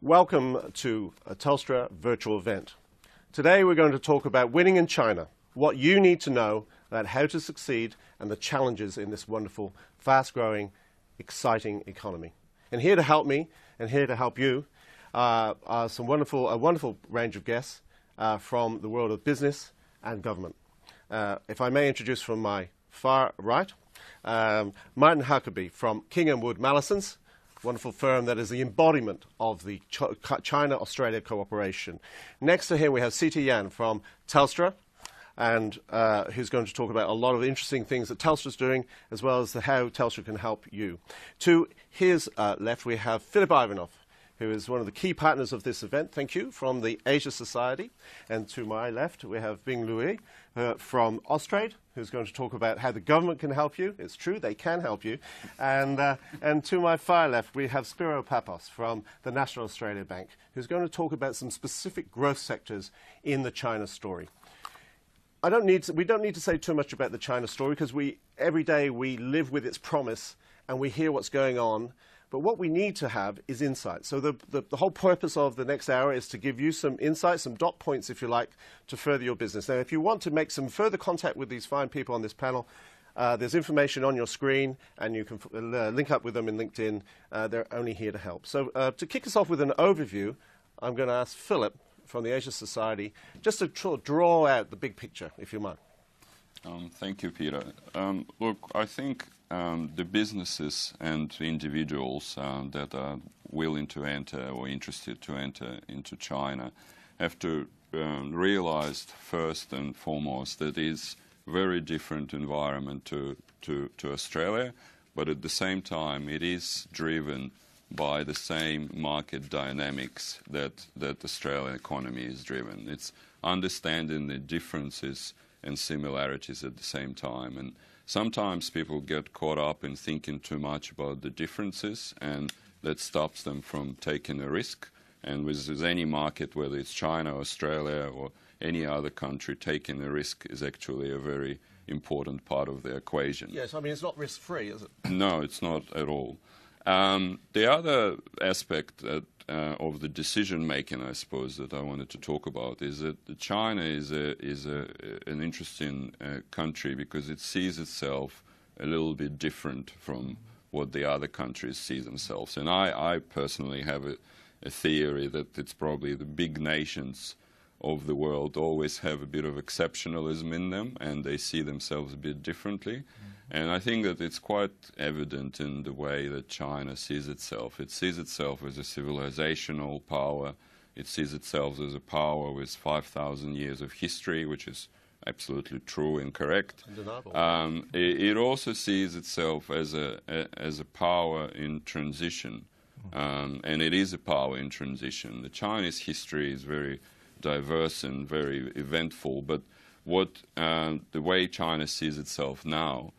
Welcome to a Telstra virtual event. Today we're going to talk about winning in China, what you need to know about how to succeed and the challenges in this wonderful, fast-growing, exciting economy. And here to help me and here to help you are a wonderful range of guests from the world of business and government. If I may introduce from my far right, Martin Huckabee from King & Wood Mallisons, wonderful firm that is the embodiment of the China-Australia cooperation. Next to him we have C.T. Yan from Telstra, and who's going to talk about a lot of interesting things that Telstra's doing, as well as how Telstra can help you. To his left we have Philip Ivanov, who is one of the key partners of this event. Thank you, from the Asia Society. And to my left we have Bing Lui from Austrade, who's going to talk about how the government can help you. It's true, they can help you. And to my far left we have Spiro Papos from the National Australia Bank, who's going to talk about some specific growth sectors in the China story. We don't need to say too much about the China story, because every day we live with its promise and we hear what's going on. But what we need to have is insight. So the whole purpose of the next hour is to give you some insights, some dot points, if you like, to further your business. Now, if you want to make some further contact with these fine people on this panel, there's information on your screen, and you can link up with them in LinkedIn. They're only here to help. So to kick us off with an overview, I'm going to ask Philip from the Asia Society just to draw out the big picture, if you mind. Thank you, Peter. Look, I think the businesses and individuals that are willing to enter or interested to enter into China have to realize first and foremost that it's a very different environment to Australia, but at the same time it is driven by the same market dynamics that the Australian economy is driven. It's understanding the differences and similarities at the same time. And sometimes people get caught up in thinking too much about the differences, and that stops them from taking a risk. And with any market, whether it's China, Australia, or any other country, taking a risk is actually a very important part of the equation. Yes, I mean, it's not risk-free, is it? No, it's not at all. The other aspect of the decision-making, I suppose, that I wanted to talk about is that China is an interesting country because it sees itself a little bit different from what the other countries see themselves. And I personally have a theory that it's probably the big nations of the world always have a bit of exceptionalism in them, and they see themselves a bit differently. Mm-hmm. And I think that it's quite evident in the way that China sees itself. It sees itself as a civilizational power. It sees itself as a power with 5,000 years of history, which is absolutely true and correct. Undeniable. It also sees itself as a power in transition, and it is a power in transition. The Chinese history is very diverse and very eventful, but the way China sees itself now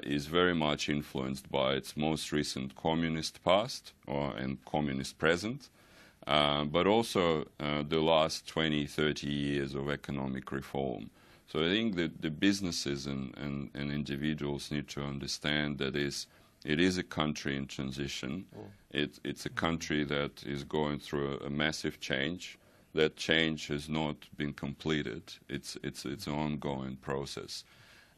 is very much influenced by its most recent communist past and communist present, but also the last 20, 30 years of economic reform. So I think that the businesses and individuals need to understand that it is a country in transition. It's a country that is going through a massive change. That change has not been completed. It's an ongoing process.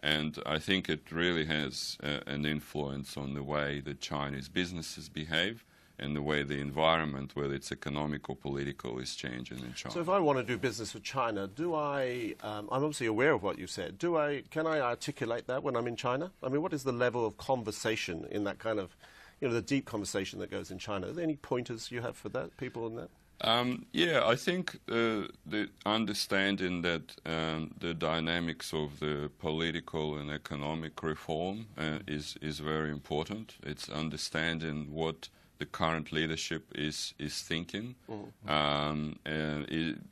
And I think it really has an influence on the way that Chinese businesses behave and the way the environment, whether it's economic or political, is changing in China. So if I want to do business with China, I'm obviously aware of what you said. Can I articulate that when I'm in China? I mean, what is the level of conversation in that kind of, the deep conversation that goes in China? Are there any pointers you have for that, people in that? Yeah, I think the understanding that the dynamics of the political and economic reform is very important. It's understanding what the current leadership is thinking,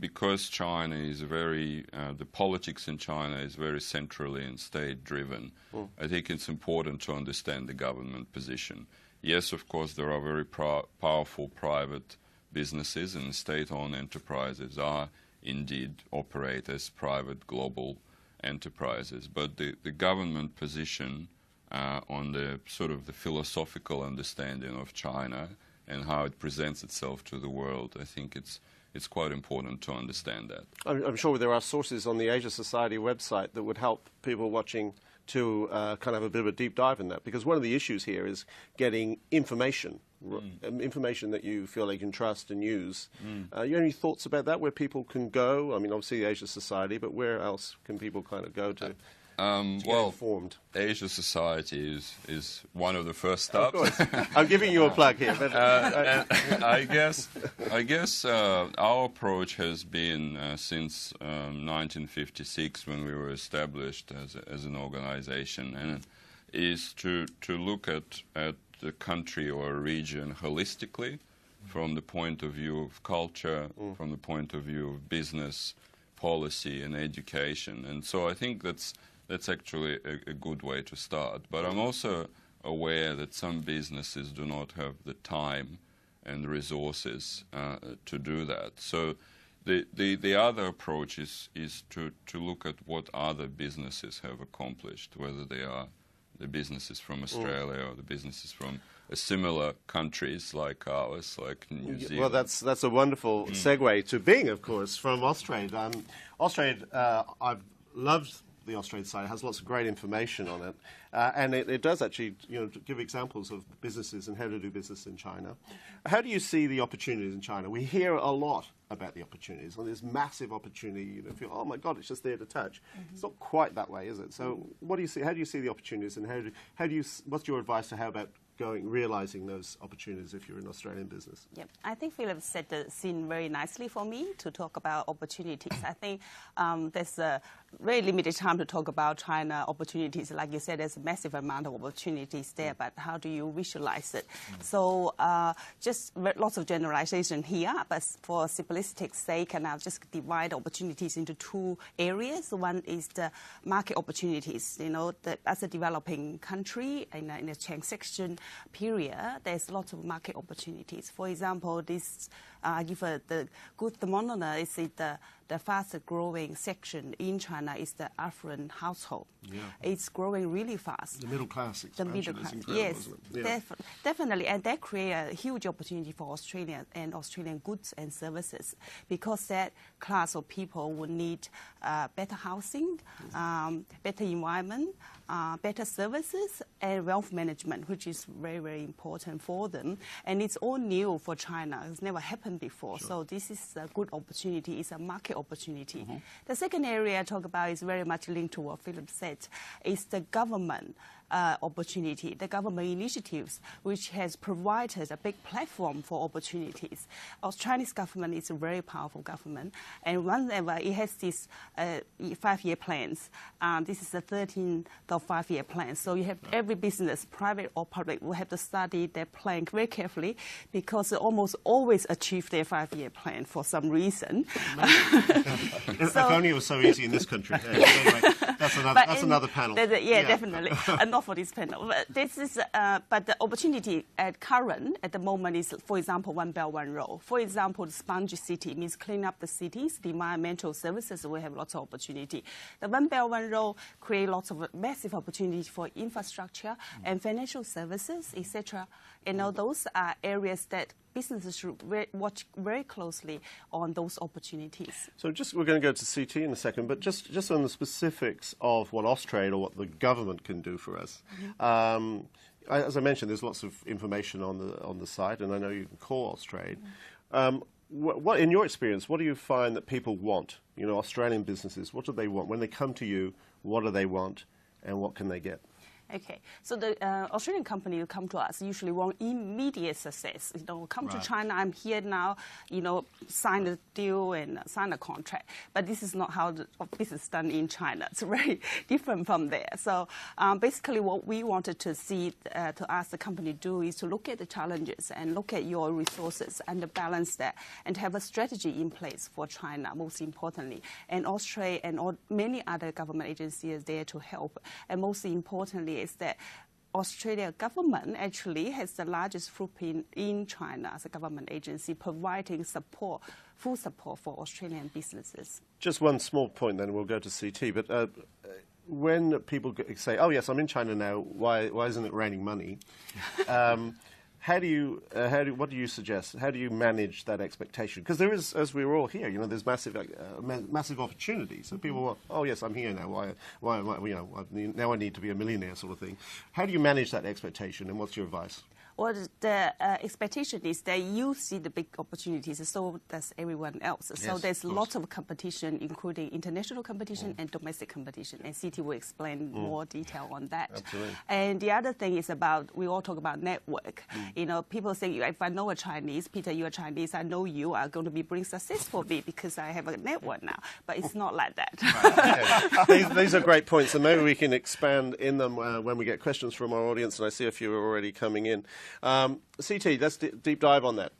because China is the politics in China is very centrally and state-driven. I think it's important to understand the government position. Yes, of course, there are very powerful private businesses, and state-owned enterprises are indeed operate as private global enterprises. But the government position on the sort of the philosophical understanding of China and how it presents itself to the world. I think it's quite important to understand that. I'm sure there are sources on the Asia Society website that would help people watching to kind of have a bit of a deep dive in that, because one of the issues here is getting information, information that you feel they can trust and use. You have any thoughts about that, where people can go? I mean, obviously the Asia Society, but where else can people kind of go to get informed? Asia Society is one of the first stops. Of course. I'm giving you a plug here. But I guess our approach has been since 1956, when we were established as an organization, and is to look at the country or a region holistically, from the point of view of culture, from the point of view of business, policy, and education. And so I think that's actually a good way to start. But I'm also aware that some businesses do not have the time and the resources to do that. So the other approach is to look at what other businesses have accomplished, whether they are the businesses from Australia or the businesses from similar countries like ours, like New Zealand. Well, that's a wonderful segue to being, of course, from Austrade. Austrade, I've loved the Austrade site. It has lots of great information on it, and it does actually, give examples of businesses and how to do business in China. How do you see the opportunities in China? We hear a lot about the opportunities, and there's massive opportunity. You feel, oh my God, it's just there to touch. It's not quite that way, is it? So, what do you see? How do you see the opportunities, and how do you? What's your advice to how about realizing those opportunities if you're in Australian business? Yep. I think Philip set the scene very nicely for me to talk about opportunities. I think there's a very limited time to talk about China opportunities. Like you said, there's a massive amount of opportunities there, but how do you visualize it? So just lots of generalization here, but for simplicity's sake, and I'll just divide opportunities into two areas. One is the market opportunities. As a developing country in a transaction period, there's lots of market opportunities. For example, this the good thermometer is the fastest growing section in China is the affluent household. Yeah. It's growing really fast. The middle class expansion is incredible, yes, isn't it? Yeah. Definitely, and that creates a huge opportunity for Australia and Australian goods and services, because that class of people would need better housing, better environment, better services, and wealth management, which is very, very important for them. And it's all new for China. It's never happened before. Sure. So this is a good opportunity. It's a market opportunity. The second area I talk about is very much linked to what Philip said, is the government opportunity, the government initiatives, which has provided a big platform for opportunities. Our Chinese government is a very powerful government, and whenever it has these 5-year plans, this is the 13th of 5-year plan. So you have every business, private or public, will have to study their plan very carefully, because they almost always achieve their 5-year plan for some reason. If only it was so easy in this country. Anyway, that's another panel. Yeah, definitely. Not for this panel. But this is, but the opportunity at the moment is, for example, One Belt, One Road. For example, the sponge city means clean up the cities. The environmental services will have lots of opportunity. The One Belt, One Road create lots of massive opportunities for infrastructure and financial services, etc. Those are areas that businesses should watch very closely on those opportunities. So we're going to go to CT in a second, but just on the specifics of what Austrade or what the government can do for us. As I mentioned, there's lots of information on the site, and I know you can call Austrade. What, in your experience, what do you find that people want? Australian businesses, what do they want? When they come to you, what do they want, and what can they get? Okay, so the Australian company who come to us usually want immediate success. Come to China, I'm here now, sign a deal and sign a contract. But this is not how the business is done in China. It's very different from there. So basically what we wanted to see, to ask the company to do, is to look at the challenges and look at your resources and balance that, and have a strategy in place for China, most importantly. And Australia and many other government agencies are there to help. And most importantly, is that Australia government actually has the largest footprint in China as a government agency, providing full support for Australian businesses. Just one small point, then we'll go to CT. But when people say, "Oh yes, I'm in China now. Why isn't it raining money?" what do you suggest? How do you manage that expectation? Because there is, as we were all here, you know, there's massive opportunities. So people want, oh yes, I'm here now. Why am I, you know, now I need to be a millionaire, sort of thing. How do you manage that expectation, and what's your advice? Well, the expectation is that you see the big opportunities, so does everyone else. So there's lots of competition, including international competition and domestic competition. And CT will explain more detail on that. Absolutely. And the other thing is we all talk about network. You know, people say, if I know a Chinese, Peter, you're Chinese, I know you are going to bring success for me because I have a network now. But it's not like that. Right, okay. These are great points, and maybe we can expand in them when we get questions from our audience, and I see a few are already coming in. CT, let's deep dive on that.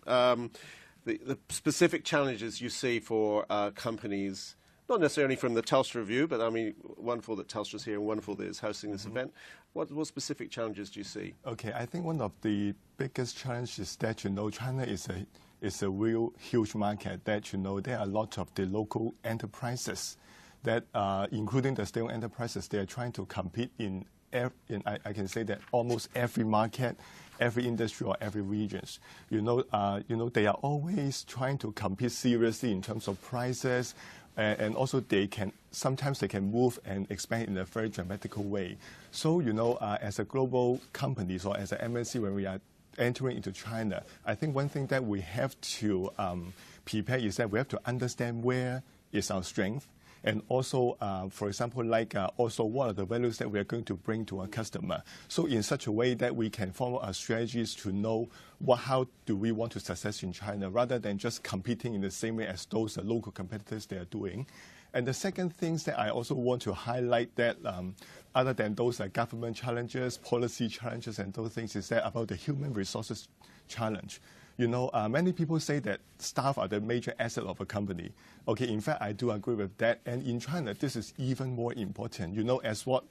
The specific challenges you see for companies, not necessarily from the Telstra view, but I mean, wonderful that Telstra's here and wonderful that it's hosting this event. What specific challenges do you see? Okay, I think one of the biggest challenges is that, you know, China is a real huge market that, you know, there are a lot of the local enterprises that, including the state-owned enterprises, they are trying to compete in I can say that almost every market, every industry, or every regions. You know, they are always trying to compete seriously in terms of prices, and also sometimes they can move and expand in a very dramatical way. So, you know, as a global company or as an MNC, when we are entering into China, I think one thing that we have to prepare is that we have to understand where is our strength. And also, for example, also what are the values that we are going to bring to our customer. So in such a way that we can follow our strategies to know how do we want to success in China, rather than just competing in the same way as those local competitors they are doing. And the second things that I also want to highlight that other than those government challenges, policy challenges, and those things, is that about the human resources challenge. You know, many people say that staff are the major asset of a company. Okay, in fact, I do agree with that. And in China, this is even more important. You know, as what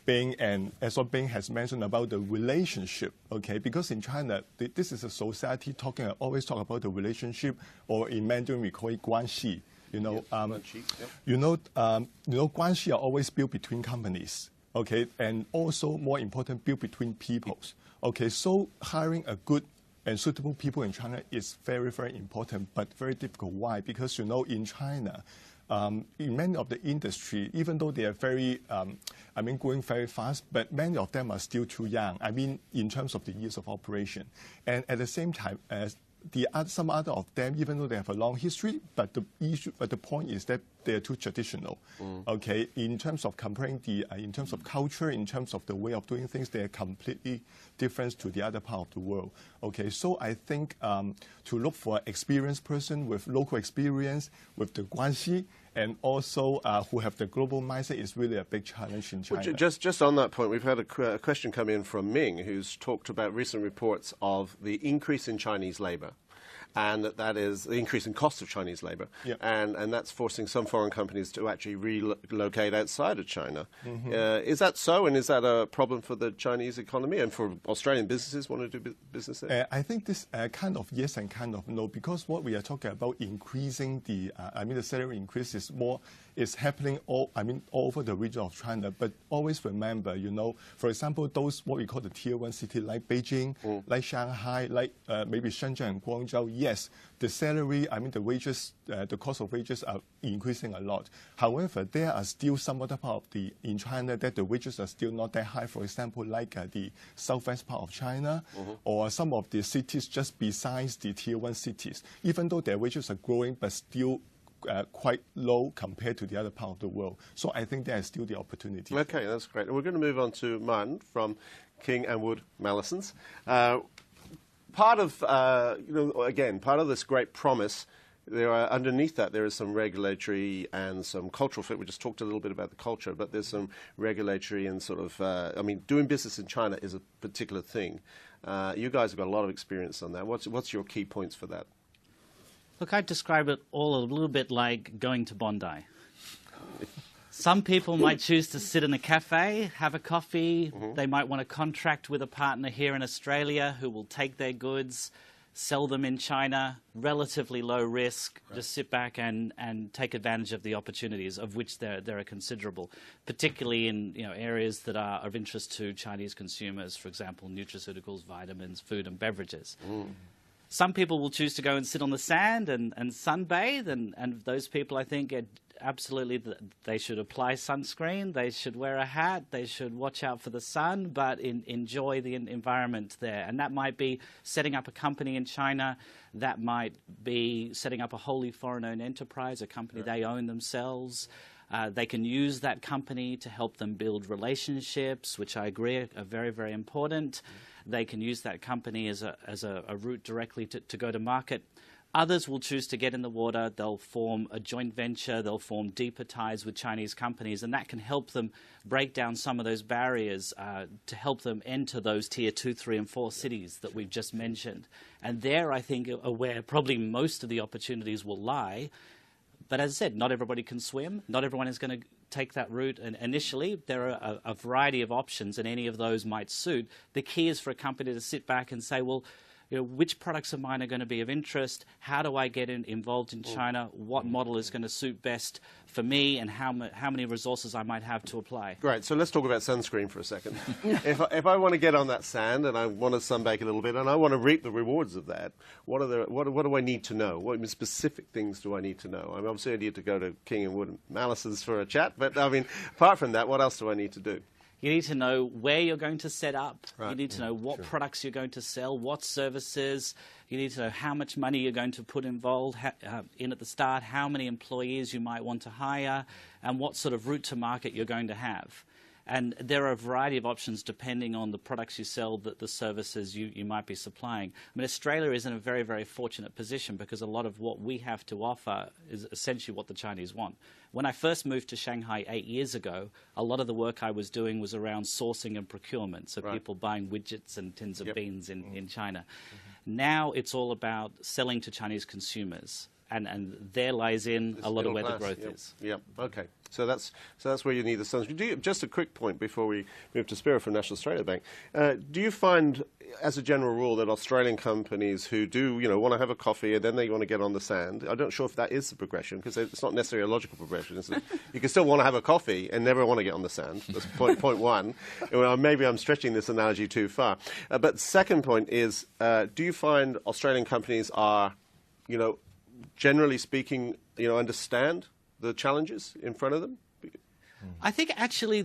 Bing has mentioned about the relationship. Okay, because in China, this is a society always talk about the relationship, or in Mandarin we call it 关系. You know,关系are always built between companies. Okay, and also more important, built between peoples. Okay, so hiring a good and suitable people in China is very, very important, but very difficult. Why? Because, you know, in China, in many of the industry, even though they are very, growing very fast, but many of them are still too young. I mean, in terms of the years of operation. And at the same time, some other of them, even though they have a long history, but the point is that they are too traditional. Okay, in terms of comparing in terms of culture, in terms of the way of doing things, they are completely different to the other part of the world. Okay, so I think to look for an experienced person with local experience, with the 关系, and also who have the global mindset is really a big challenge in China. Well, just on that point, we've had a question come in from Ming, who's talked about recent reports of the increase in Chinese labour, and that is the increase in cost of Chinese labour, and that's forcing some foreign companies to actually relocate outside of China. Is that so, and is that a problem for the Chinese economy and for Australian businesses want to do business there? I think this kind of yes and kind of no, because what we are talking about increasing the salary increase is happening all over the region of China. But always remember, you know, for example, those what we call the tier 1 city like Beijing, like Shanghai, like maybe Shenzhen and Guangzhou. Yes, the salary, the wages, the cost of wages are increasing a lot. However, there are still some other part in China that the wages are still not that high. For example, like the southwest part of China, or some of the cities just besides the tier 1 cities. Even though their wages are growing, but still quite low compared to the other part of the world. So I think there is still the opportunity. Okay, that's great. And we're going to move on to Martin from King & Wood Mallesons. Part of, part of this great promise, underneath that there is some regulatory and some cultural fit. We just talked a little bit about the culture, but there's some regulatory and sort of, doing business in China is a particular thing. You guys have got a lot of experience on that. What's your key points for that? Look, I'd describe it all a little bit like going to Bondi. Some people might choose to sit in a cafe, have a coffee. They might want to contract with a partner here in Australia who will take their goods, sell them in China, relatively low risk, just sit back and take advantage of the opportunities, of which there are considerable, particularly in areas that are of interest to Chinese consumers, for example, nutraceuticals, vitamins, food and beverages. Some people will choose to go and sit on the sand and sunbathe, and those people, I think, absolutely they should apply sunscreen, they should wear a hat, they should watch out for the sun, but enjoy the environment there. And that might be setting up a company in China, that might be setting up a wholly foreign-owned enterprise, a company they own themselves. They can use that company to help them build relationships, which I agree are very, very important. They can use that company as a route directly to go to market. Others will choose to get in the water. They'll form a joint venture. They'll form deeper ties with Chinese companies, and that can help them break down some of those barriers to help them enter those tier 2, 3, and 4 cities that we've just mentioned. And there, I think, are where probably most of the opportunities will lie. But as I said, not everybody can swim. Not everyone is going to take that route. And initially, there are a variety of options, and any of those might suit. The key is for a company to sit back and say, well, which products of mine are going to be of interest? How do I get involved in China? What model is going to suit best for me, and how many resources I might have to apply? Great. So let's talk about sunscreen for a second. If I want to get on that sand and I want to sunbake a little bit and I want to reap the rewards of that, what do I need to know? What specific things do I need to know? I mean, obviously I need to go to King & Wood and Malice's for a chat, but I mean, apart from that, what else do I need to do? You need to know where you're going to set up. Right. You need to know what products you're going to sell, what services. You need to know how much money you're going to put involved in at the start, how many employees you might want to hire, and what sort of route to market you're going to have. And there are a variety of options depending on the products you sell, the services you might be supplying. I mean, Australia is in a very, very fortunate position because a lot of what we have to offer is essentially what the Chinese want. When I first moved to Shanghai 8 years ago, a lot of the work I was doing was around sourcing and procurement, so people buying widgets and tins of beans in China. Now it's all about selling to Chinese consumers. And there lies in a lot of where the growth is. Yep. Okay. So that's where you need the sunscreen. Just a quick point before we move to Spiro from National Australia Bank. Do you find, as a general rule, that Australian companies who do, want to have a coffee and then they want to get on the sand, I'm not sure if that is the progression, because it's not necessarily a logical progression. You can still want to have a coffee and never want to get on the sand. That's point one. Well, maybe I'm stretching this analogy too far. But second point is, do you find Australian companies are, generally speaking, understand the challenges in front of them? I think actually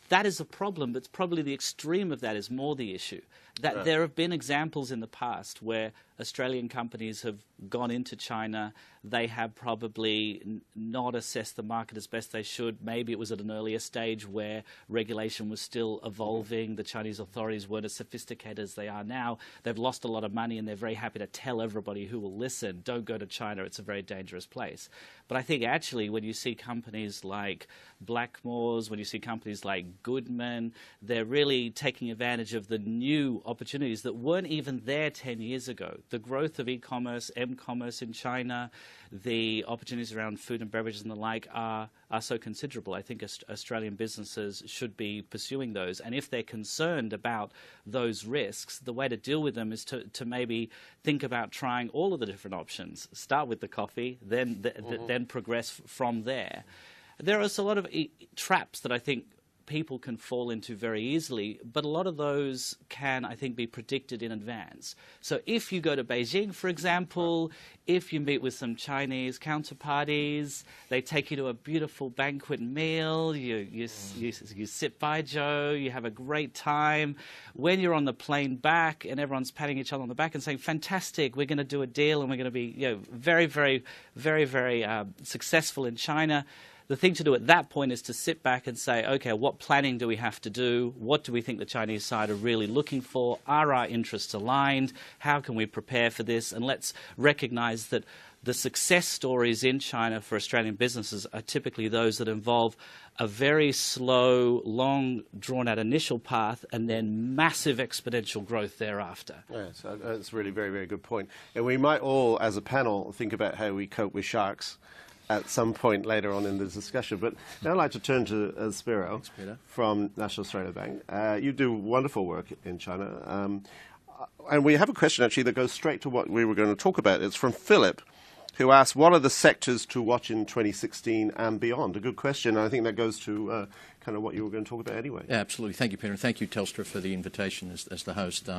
that is a problem, but probably the extreme of that is more the issue. That there have been examples in the past where Australian companies have gone into China, they have probably not assessed the market as best they should. Maybe it was at an earlier stage where regulation was still evolving, the Chinese authorities weren't as sophisticated as they are now. They've lost a lot of money and they're very happy to tell everybody who will listen, don't go to China, it's a very dangerous place. But I think actually when you see companies like Blackmores, when you see companies like Goodman, they're really taking advantage of the new opportunities that weren't even there 10 years ago. The growth of e-commerce, m-commerce in China, the opportunities around food and beverages and the like are so considerable. I think Australian businesses should be pursuing those. And if they're concerned about those risks, the way to deal with them is to maybe think about trying all of the different options. Start with the coffee, then progress from there. There are a lot of traps that I think people can fall into very easily, but a lot of those can, I think, be predicted in advance. So if you go to Beijing, for example, if you meet with some Chinese counterparties, they take you to a beautiful banquet meal, you sit by Joe, you have a great time. When you're on the plane back and everyone's patting each other on the back and saying, fantastic, we're going to do a deal and we're going to be very, very, very, very successful in China, the thing to do at that point is to sit back and say, okay, what planning do we have to do? What do we think the Chinese side are really looking for? Are our interests aligned? How can we prepare for this? And let's recognize that the success stories in China for Australian businesses are typically those that involve a very slow, long, drawn-out initial path and then massive exponential growth thereafter. Yes, that's really very, very good point. And we might all, as a panel, think about how we cope with sharks at some point later on in the discussion. But now I'd like to turn to Spiro from National Australia Bank. You do wonderful work in China. and we have a question actually that goes straight to what we were going to talk about. It's from Philip, who asked, what are the sectors to watch in 2016 and beyond? A good question. I think that goes to kind of what you were going to talk about anyway. Yeah, absolutely. Thank you, Peter, and thank you, Telstra, for the invitation as the host.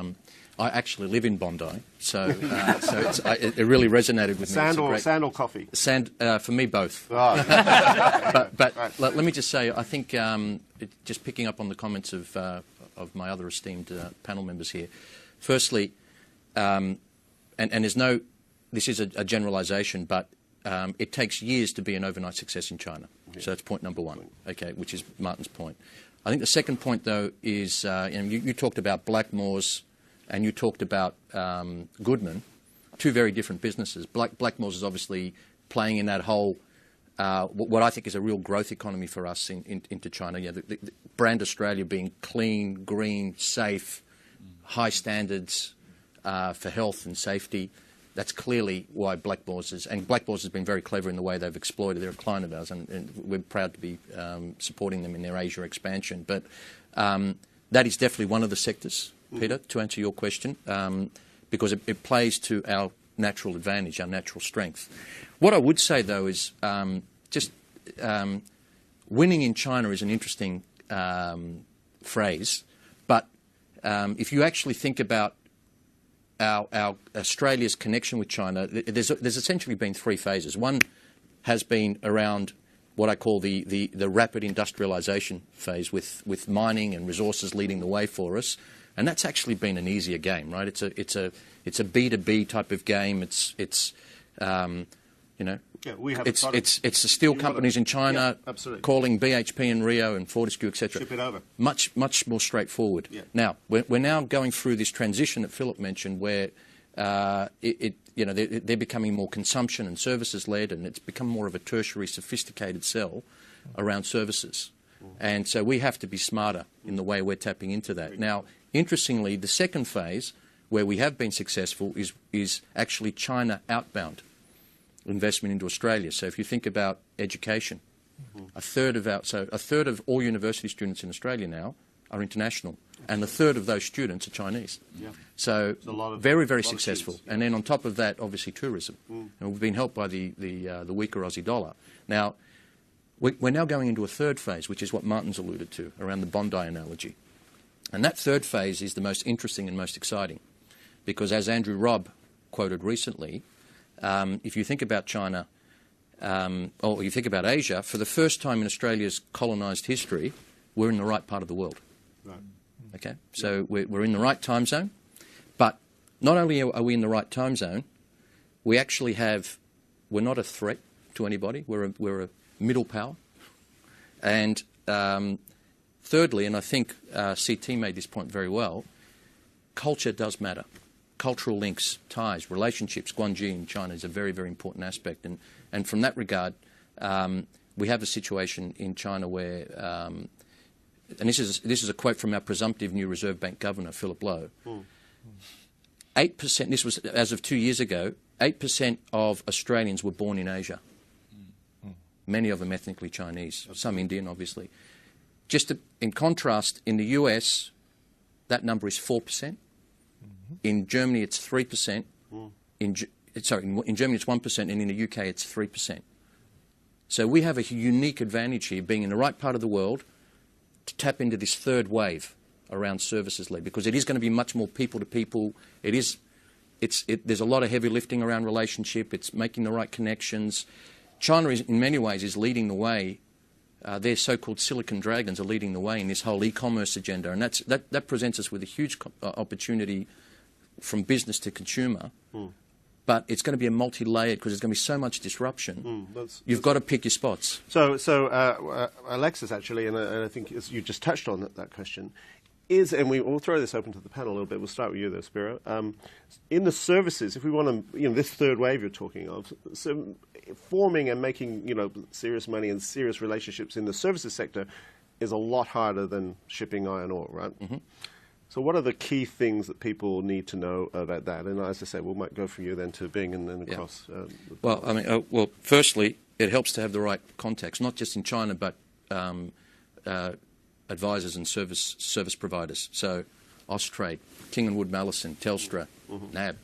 I actually live in Bondi, so it really resonated with me. Sand or coffee? Sand, for me, both. Oh. But right. Let me just say, I think, just picking up on the comments of my other esteemed panel members here, firstly, and there's no... This is a generalisation, but it takes years to be an overnight success in China. Yeah. So that's point number one, okay, which is Martin's point. I think the second point, though, is you talked about Blackmores and you talked about Goodman, two very different businesses. Blackmores is obviously playing in that whole, what I think is a real growth economy for us into China. Yeah, the brand Australia being clean, green, safe, high standards for health and safety. That's clearly why Blackmores is, and Blackmores has been very clever in the way they've exploited. They're a client of ours, and we're proud to be supporting them in their Asia expansion. But that is definitely one of the sectors, Peter, to answer your question, because it plays to our natural advantage, our natural strength. What I would say, though, is winning in China is an interesting phrase, but if you actually think about our Australia's connection with China, there's essentially been three phases. One has been around what I call the rapid industrialisation phase, with mining and resources leading the way for us, and that's actually been an easier game, right? It's a B2B type of game. It's the steel companies in China calling BHP and Rio and Fortescue, etc. Ship it over. Much more straightforward. Yeah. Now we're now going through this transition that Philip mentioned, where they're becoming more consumption and services led, and it's become more of a tertiary, sophisticated sell around services. And so we have to be smarter in the way we're tapping into that. Now, interestingly, the second phase, where we have been successful, is actually China outbound investment into Australia. So if you think about education, a third of all university students in Australia now are international, and a third of those students are Chinese. Yeah. So very successful. And then on top of that, obviously tourism, and we've been helped by the weaker Aussie dollar. Now we're now going into a third phase, which is what Martin's alluded to around the Bondi analogy, and that third phase is the most interesting and most exciting, because as Andrew Robb quoted recently, if you think about China, or you think about Asia, for the first time in Australia's colonised history, we're in the right part of the world. Right. Okay, so we're in the right time zone, but not only are we in the right time zone, we're not a threat to anybody. We're a middle power, and thirdly, and I think CT made this point very well, culture does matter. Cultural links, ties, relationships. Guangxi in China is a very important aspect, and from that regard, we have a situation in China where, and this is a quote from our presumptive new Reserve Bank Governor, Philip Lowe. 8%. This was as of 2 years ago. 8% of Australians were born in Asia. Many of them ethnically Chinese, some Indian, obviously. Just in contrast, in the US, that number is 4%. In Germany, it's 3%. In Germany, it's 1%, and in the UK, it's 3%. So we have a unique advantage here, being in the right part of the world, to tap into this third wave around services led, because it is going to be much more people to people. There's a lot of heavy lifting around relationship. It's making the right connections. China, in many ways, is leading the way. Their so-called Silicon Dragons are leading the way in this whole e-commerce agenda, and that presents us with a huge opportunity from business to consumer. But it's going to be a multi-layered, because there's going to be so much disruption. You've got to pick your spots. So Alexis, actually, and I think you just touched on that question, and we'll throw this open to the panel a little bit. We'll start with you, though, Spiro. In the services, if we want to, this third wave you're talking of, so forming and making, serious money and serious relationships in the services sector is a lot harder than shipping iron ore, right? Mm-hmm. So what are the key things that people need to know about that? And as I said, we might go from you then to Bing and then across. Well, firstly, it helps to have the right contacts, not just in China, but advisors and service providers. So Austrade, King & Wood Mallison, Telstra, NAB.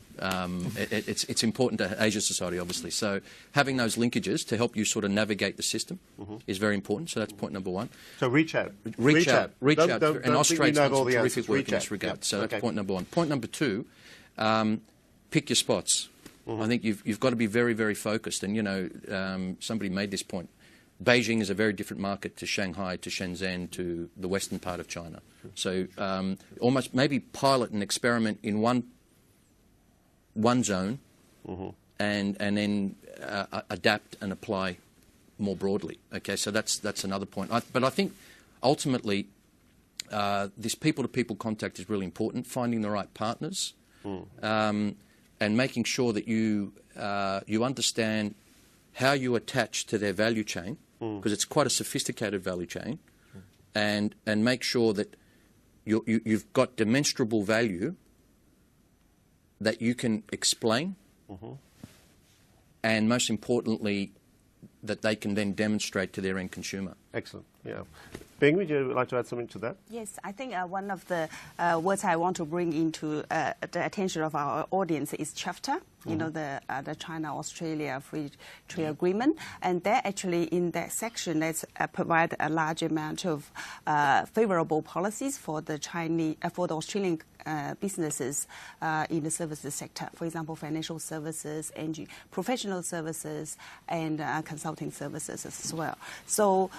It's important to Asia Society, obviously. So having those linkages to help you sort of navigate the system is very important. So that's point number one. So reach out. Reach out. Don't And Austrade's done some terrific work reach in out. this regard. Yep. So that's Okay. point number one. Point number two, pick your spots. I think you've got to be very, very focused. And, you know, somebody made this point. Beijing is a very different market to Shanghai, to Shenzhen, to the western part of China. So almost maybe pilot and experiment in one zone and then adapt and apply more broadly. Okay, so that's another point. But I think ultimately this people-to-people contact is really important, finding the right partners and making sure that you understand how you attach to their value chain, because it's quite a sophisticated value chain, and make sure that you've got demonstrable value that you can explain, and most importantly, that they can then demonstrate to their end consumer. Excellent. Yeah. Bing, would you like to add something to that? Yes, I think one of the words I want to bring into the attention of our audience is CHAFTA, you know, the China-Australia Free Trade Agreement. And that actually, in that section, that's provide a large amount of favorable policies for the Australian businesses in the services sector. For example, financial services, professional services, and consulting services as well. So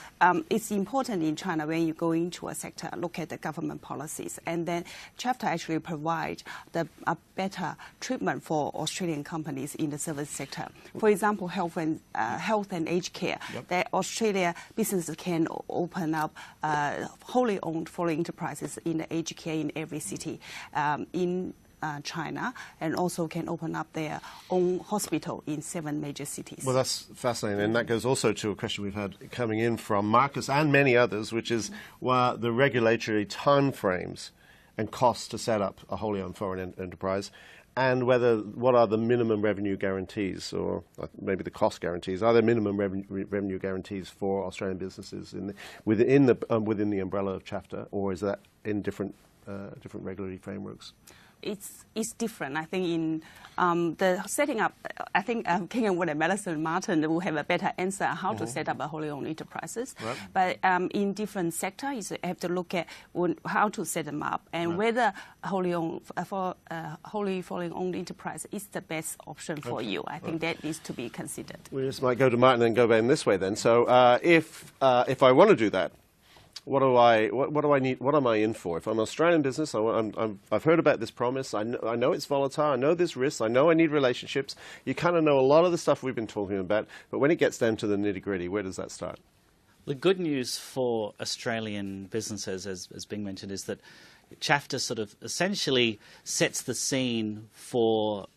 it's important in China when you go into a sector, look at the government policies. And then CHAFTA actually provide a better treatment for Australian companies in the service sector. For example, health and aged care. That Australia businesses can open up wholly owned foreign enterprises in the aged care in every city in China, and also can open up their own hospital in 7 major cities. Well, that's fascinating, and that goes also to a question we've had coming in from Marcus and many others, which is the regulatory timeframes and costs to set up a wholly owned foreign enterprise, and what are the minimum revenue guarantees, or maybe the cost guarantees? Are there minimum revenue guarantees for Australian businesses within the umbrella of CHAFTA, or is that in different regulatory frameworks? It's different. I think in the setting up, I think King & Wood and Madison Martin will have a better answer on how to set up a wholly owned enterprises. Right. But in different sectors, you have to look at how to set them up and whether wholly owned foreign owned enterprise is the best option for you. I think that needs to be considered. We just might go to Martin and go back this way then. So if I want to do that, what do I need? What am I in for? If I'm an Australian business, I've heard about this promise. I know it's volatile. I know there's risks. I know I need relationships. You kind of know a lot of the stuff we've been talking about. But when it gets down to the nitty-gritty, where does that start? The good news for Australian businesses, as Bing mentioned, is that CHAFTA sort of essentially sets the scene for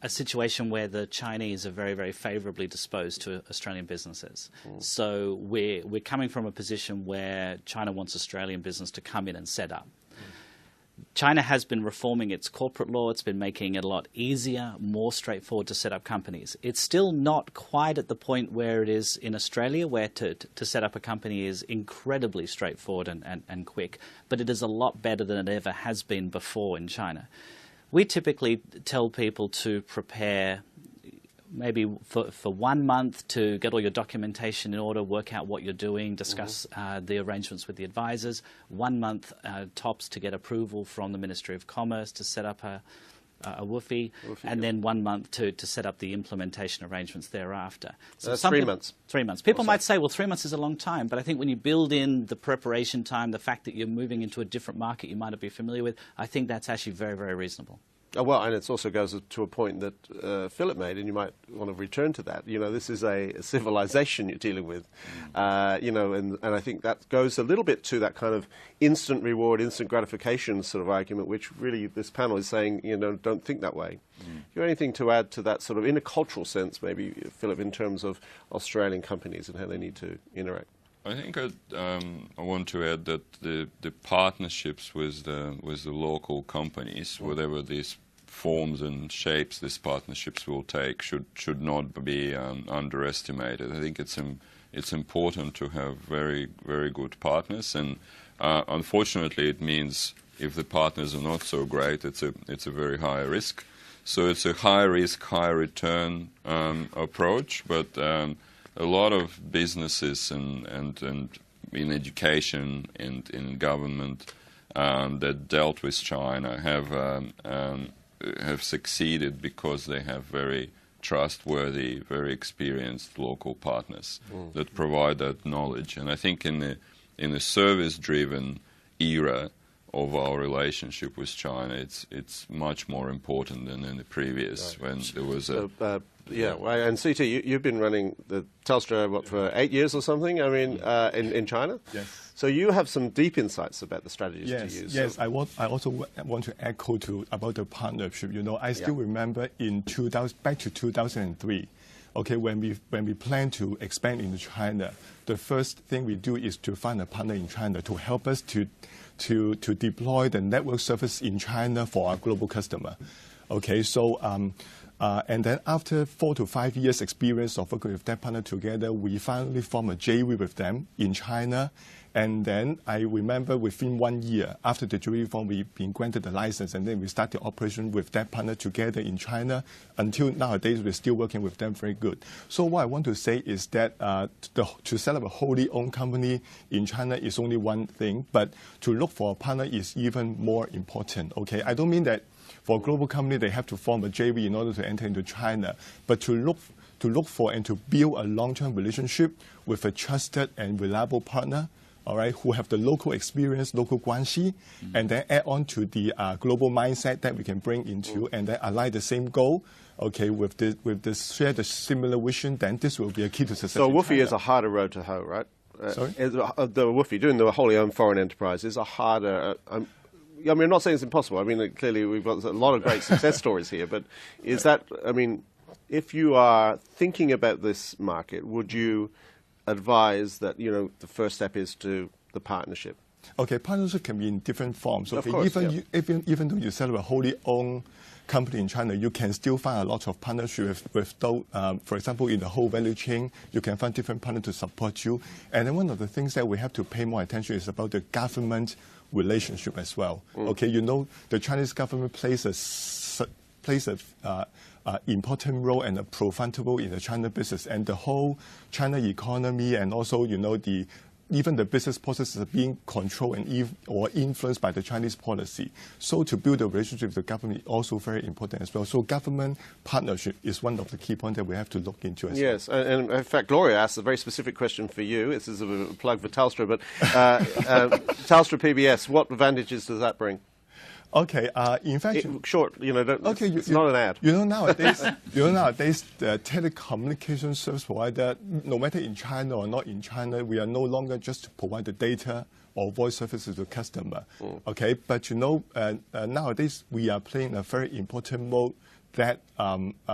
a situation where the Chinese are very, very favourably disposed to Australian businesses. So we're coming from a position where China wants Australian business to come in and set up. China has been reforming its corporate law. It's been making it a lot easier, more straightforward to set up companies. It's still not quite at the point where it is in Australia, where to set up a company is incredibly straightforward and quick, but it is a lot better than it ever has been before in China. We typically tell people to prepare maybe for 1 month to get all your documentation in order, work out what you're doing, discuss the arrangements with the advisors. 1 month tops to get approval from the Ministry of Commerce to set up a WFI, and then 1 month to set up the implementation arrangements thereafter. So that's 3 months. 3 months. People might say, well, 3 months is a long time, but I think when you build in the preparation time, the fact that you're moving into a different market you might not be familiar with, I think that's actually very, very reasonable. Well, and it also goes to a point that Philip made, and you might want to return to that. You know, this is a civilization you're dealing with, you know, and I think that goes a little bit to that kind of instant reward, instant gratification sort of argument, which really this panel is saying, you know, don't think that way. Do you have anything to add to that sort of, in a cultural sense, maybe, Philip, in terms of Australian companies and how they need to interact? I think I want to add that the partnerships with the local companies, whatever these forms and shapes these partnerships will take, should not be underestimated. I think it's important to have very, very good partners, and unfortunately, it means if the partners are not so great, it's a very high risk. So it's a high risk, high return approach, but a lot of businesses and in education and in government that dealt with China have succeeded because they have very trustworthy, very experienced local partners that provide that knowledge. And I think in the service-driven era of our relationship with China, it's much more important than in the previous, when there was a... and CT, you've been running the Telstra, for 8 years or something, I mean, in China? Yes. So you have some deep insights about the strategies to use. Yes, I also want to echo about the partnership. You know, I still remember back to 2003, okay, when we plan to expand into China, the first thing we do is to find a partner in China to help us to deploy the network service in China for our global customer. Okay, so and then after 4 to 5 years experience of working with that partner together, we finally formed a JV with them in China. And then I remember within 1 year after the JV form, we've been granted the license, and then we started operation with that partner together in China. Until nowadays, we're still working with them very good. So what I want to say is that to set up a wholly owned company in China is only one thing, but to look for a partner is even more important. Okay, I don't mean that for a global company they have to form a JV in order to enter into China, but to look for and to build a long-term relationship with a trusted and reliable partner, all right, who have the local experience, local guanxi, and then add on to the global mindset that we can bring into, and then align the same goal, okay, with this share the similar vision, then this will be a key to success. So WOFE is a harder road to hoe, right? Sorry? The WOFE, doing the wholly owned foreign enterprise, is a harder... I mean, I'm not saying it's impossible. I mean, clearly we've got a lot of great success stories here, but is that, I mean, if you are thinking about this market, would you advise that, you know, the first step is to the partnership? Okay, partnership can be in different forms. Okay, of course, even though you set up a wholly owned company in China, you can still find a lot of partnership with those, for example, in the whole value chain, you can find different partners to support you. And then one of the things that we have to pay more attention is about the government relationship as well. Okay, you know, the Chinese government plays a important role and a profound role in the China business, and the whole China economy, and also, you know, even the business processes are being controlled and or influenced by the Chinese policy. So to build a relationship with the government is also very important as well. So government partnership is one of the key points that we have to look into as well. Yes, and in fact, Gloria asked a very specific question for you. This is a plug for Telstra, but Telstra PBS, what advantages does that bring? Okay, in fact, short, you know, it's not an ad. You know, nowadays, the telecommunication service provider, no matter in China or not in China, we are no longer just to provide the data or voice services to the customer. Okay, but you know, nowadays we are playing a very important role that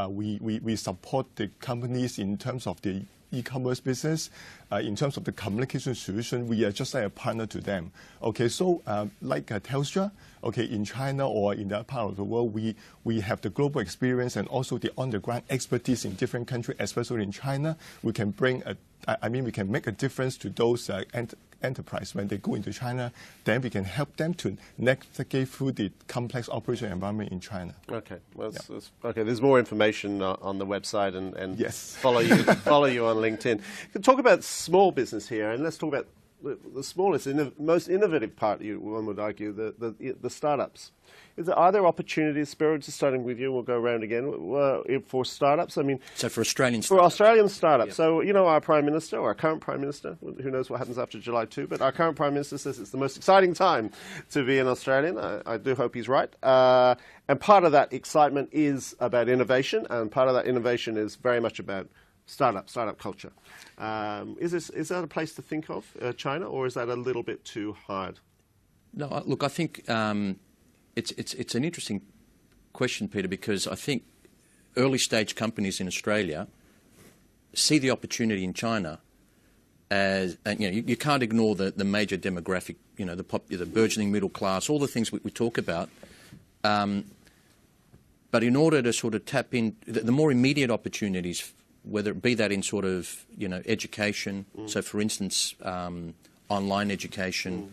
we support the companies in terms of the e-commerce business, in terms of the communication solution. We are just like a partner to them. Okay, so like Telstra, okay, in China or in that part of the world, we have the global experience and also the on-the-ground expertise in different countries, especially in China. We can bring we can make a difference to those enterprise when they go into China. Then we can help them to navigate through the complex operation environment in China. Okay, well, okay. There's more information on the website, and yes. follow you on LinkedIn. Talk about small business here, and let's talk about the smallest, most innovative part. One would argue the startups. Are there opportunities, Spiro, just starting with you, we'll go around again, for startups? I mean, so for Australian startups. For Australian startups. Yep. So, you know, our Prime Minister, or our current Prime Minister, who knows what happens after July 2, but our current Prime Minister says it's the most exciting time to be an Australian. I do hope he's right. And part of that excitement is about innovation, and part of that innovation is very much about startup culture. Is that a place to think of, China, or is that a little bit too hard? No, look, I think it's an interesting question, Peter, because I think early stage companies in Australia see the opportunity in China as, and you can't ignore the major demographic, the burgeoning middle class, all the things we talk about. But in order to sort of tap in the more immediate opportunities, whether it be that in sort of education, so for instance online education,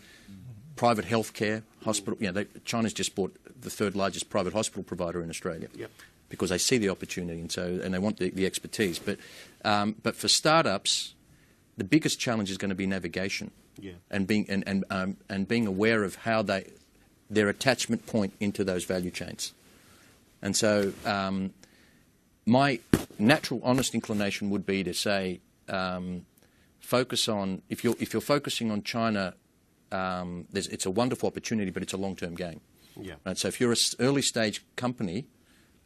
private healthcare, hospital. China's just bought the third largest private hospital provider in Australia. Yep. Because they see the opportunity and they want the expertise. But for startups, the biggest challenge is going to be navigation, and being aware of how their attachment point into those value chains. And so my natural, honest inclination would be to say, focus on, if you're focusing on China, it's a wonderful opportunity, but it's a long-term game. Yeah. Right? So if you're an early stage company,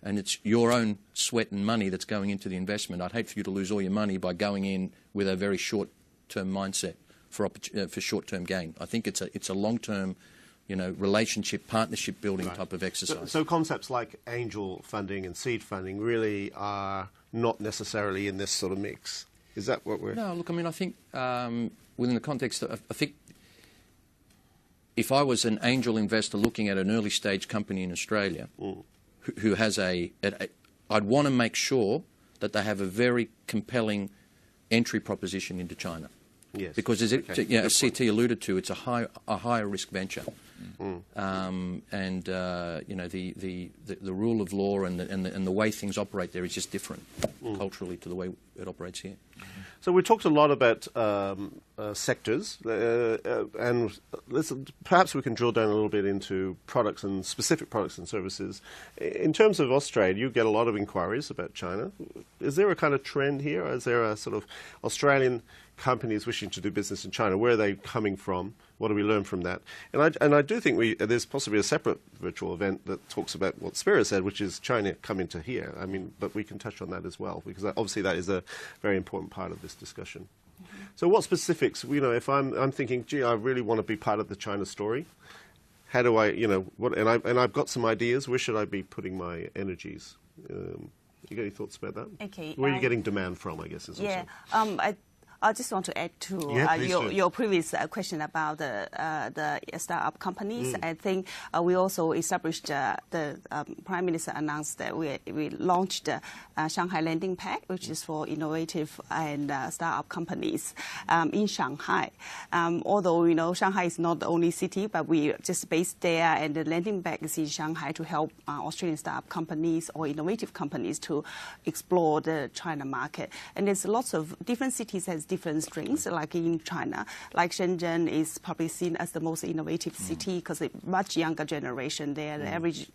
and it's your own sweat and money that's going into the investment, I'd hate for you to lose all your money by going in with a very short-term mindset for short-term gain. I think it's a long-term, relationship, partnership building type of exercise. So concepts like angel funding and seed funding really are not necessarily in this sort of mix. Is that what we're... No, look, I mean, I think within the context of, I think if I was an angel investor looking at an early stage company in Australia, who has I'd want to make sure that they have a very compelling entry proposition into China. Yes. Because as CT alluded to, it's a higher risk venture. The rule of law and the way things operate there is just different culturally to the way it operates here. So we talked a lot about sectors, and perhaps we can drill down a little bit into products and specific products and services. In terms of Australia, you get a lot of inquiries about China. Is there a kind of trend here? Or is there a sort of Australian companies wishing to do business in China? Where are they coming from? What do we learn from that? And I do think there's possibly a separate virtual event that talks about what Spira said, which is China coming to here. I mean, but we can touch on that as well, because obviously that is a very important part of this discussion. So what specifics, if I'm thinking, gee, I really want to be part of the China story, how do I, and I've got some ideas, where should I be putting my energies? You got any thoughts about that? Okay. Where are you getting demand from, I guess, is also. I just want to add to your previous question about the startup companies. I think we also established, the Prime Minister announced that we launched the Shanghai Landing Pad, which is for innovative and startup companies in Shanghai. Although, Shanghai is not the only city, but we just based there, and the landing pad is in Shanghai to help Australian startup companies or innovative companies to explore the China market. And there's lots of different cities has different strengths, like in China. Like Shenzhen is probably seen as the most innovative city because it's much younger generation there. The average